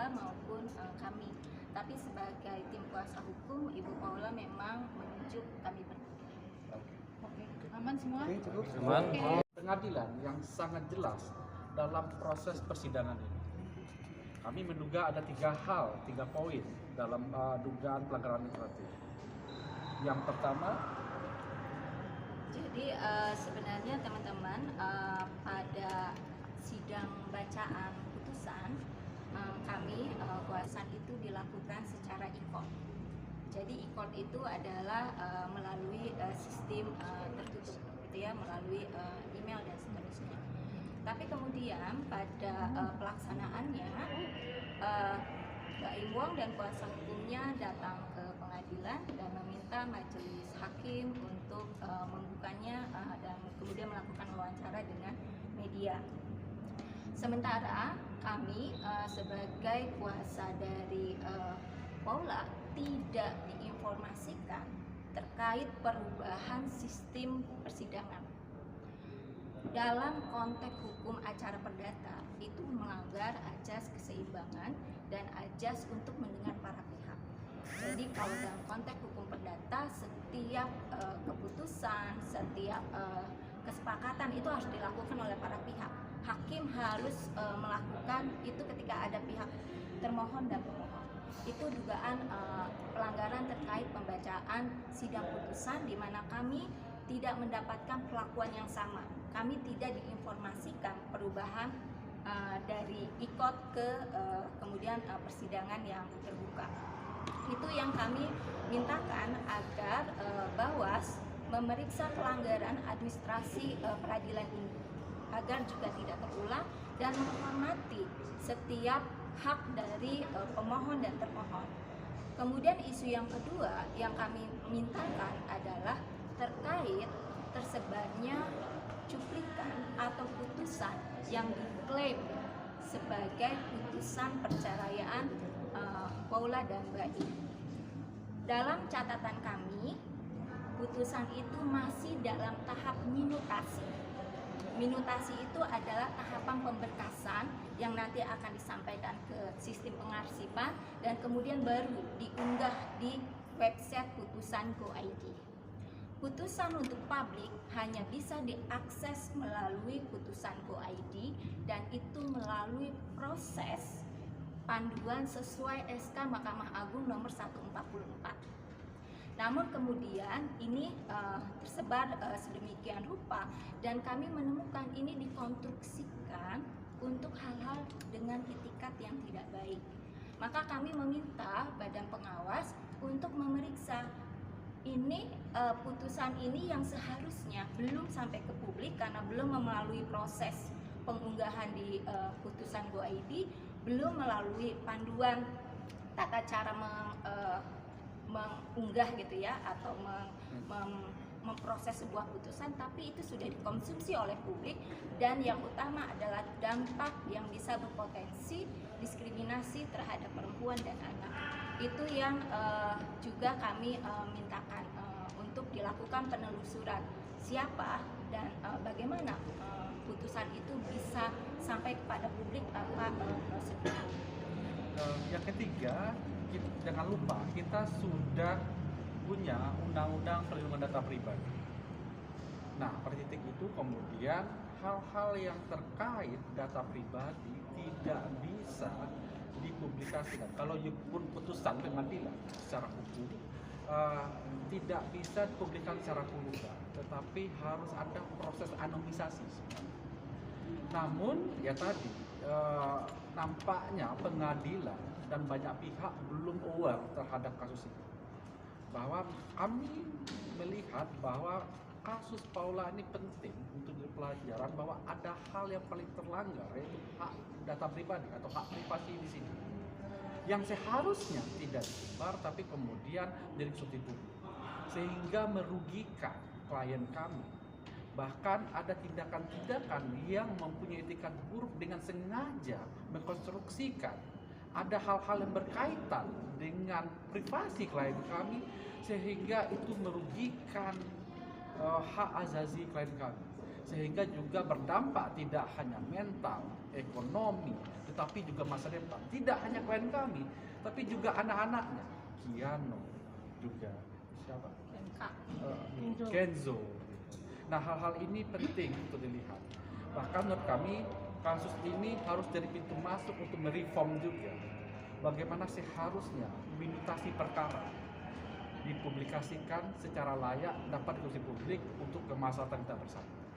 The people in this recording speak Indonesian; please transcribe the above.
Paula maupun kami. Tapi sebagai tim kuasa hukum, Ibu Paula memang menunjuk kami berdua. Oke, aman semua? Cukup. Oke. Pengadilan yang sangat jelas dalam proses persidangan ini. Kami menduga ada 3 poin dalam dugaan pelanggaran administratif. Yang pertama, jadi sebenarnya teman-teman, pada sidang bacaan putusan kami kuasa itu dilakukan secara e-court. Jadi e-court itu adalah melalui sistem tertutup, gitu ya, melalui email dan seterusnya. Tapi kemudian pada pelaksanaannya, Mbak Im Wong dan kuasa hukumnya datang ke pengadilan dan meminta majelis hakim untuk membukanya dan kemudian melakukan wawancara dengan media. Sementara kami sebagai kuasa dari Paula tidak diinformasikan terkait perubahan sistem persidangan. Dalam konteks hukum acara perdata itu melanggar ajas keseimbangan dan ajas untuk mendengar para pihak. Jadi kalau dalam konteks hukum perdata, setiap keputusan, setiap kesepakatan itu harus dilakukan oleh para pihak. Hakim harus melakukan itu ketika ada pihak termohon dan pemohon. Itu dugaan pelanggaran terkait pembacaan sidang putusan di mana kami tidak mendapatkan perlakuan yang sama. Kami tidak diinformasikan perubahan dari e-court ke kemudian persidangan yang terbuka. Itu yang kami mintakan agar Bawas memeriksa pelanggaran administrasi peradilan ini agar juga tidak terulang dan menghormati setiap hak dari pemohon dan termohon. Kemudian isu yang kedua yang kami mintakan adalah terkait tersebarnya cuplikan atau putusan yang diklaim sebagai putusan perceraian Paula dan Mbak I. Dalam catatan kami, putusan itu masih dalam tahap minutasi. Minutasi itu adalah tahapan pemberkasan yang nanti akan disampaikan ke sistem pengarsipan dan kemudian baru diunggah di website putusan Go.id. Putusan untuk publik hanya bisa diakses melalui putusan Go.id dan itu melalui proses panduan sesuai SK Mahkamah Agung nomor 144. Namun kemudian ini tersebar sedemikian rupa dan kami menemukan ini dikonstruksikan untuk hal-hal dengan itikat yang tidak baik. Maka kami meminta Badan Pengawas untuk memeriksa ini putusan ini yang seharusnya belum sampai ke publik karena belum melalui proses pengunggahan di putusan Go.id, belum melalui panduan tata cara mengunggah gitu ya atau memproses sebuah putusan, tapi itu sudah dikonsumsi oleh publik dan yang utama adalah dampak yang bisa berpotensi diskriminasi terhadap perempuan dan anak. Itu yang juga kami mintakan untuk dilakukan penelusuran siapa dan bagaimana putusan itu bisa sampai kepada publik tanpa prosedur. yang ketiga, jangan lupa kita sudah punya undang-undang perlindungan data pribadi. Nah, pada titik itu kemudian hal-hal yang terkait data pribadi tidak bisa dipublikasikan. Kalau pun putusan pengadilan secara hukum tidak bisa dipublikasikan secara vulgar, tetapi harus ada proses anonimisasi. Namun ya tadi nampaknya pengadilan dan banyak pihak belum aware terhadap kasus ini. Bahwa kami melihat bahwa kasus Paula ini penting untuk dipelajaran bahwa ada hal yang paling terlanggar yaitu hak data pribadi atau hak privasi di sini. Yang seharusnya tidak disebar tapi kemudian dikonsumsi publik. Sehingga merugikan klien kami. Bahkan ada tindakan-tindakan yang mempunyai etikat buruk dengan sengaja mengkonstruksikan ada hal-hal yang berkaitan dengan privasi klien kami sehingga itu merugikan hak azazi klien kami. sehingga juga berdampak tidak hanya mental, ekonomi, tetapi juga masa depan. Tidak hanya klien kami, tapi juga anak-anaknya, Kiano, juga siapa? Kenzo. Nah, hal-hal ini penting untuk dilihat. Bahkan menurut kami kasus ini harus jadi pintu masuk untuk mereform juga. Bagaimana seharusnya minutasi perkara dipublikasikan secara layak, dapat dikonsumsi publik untuk kemaslahatan kita bersama.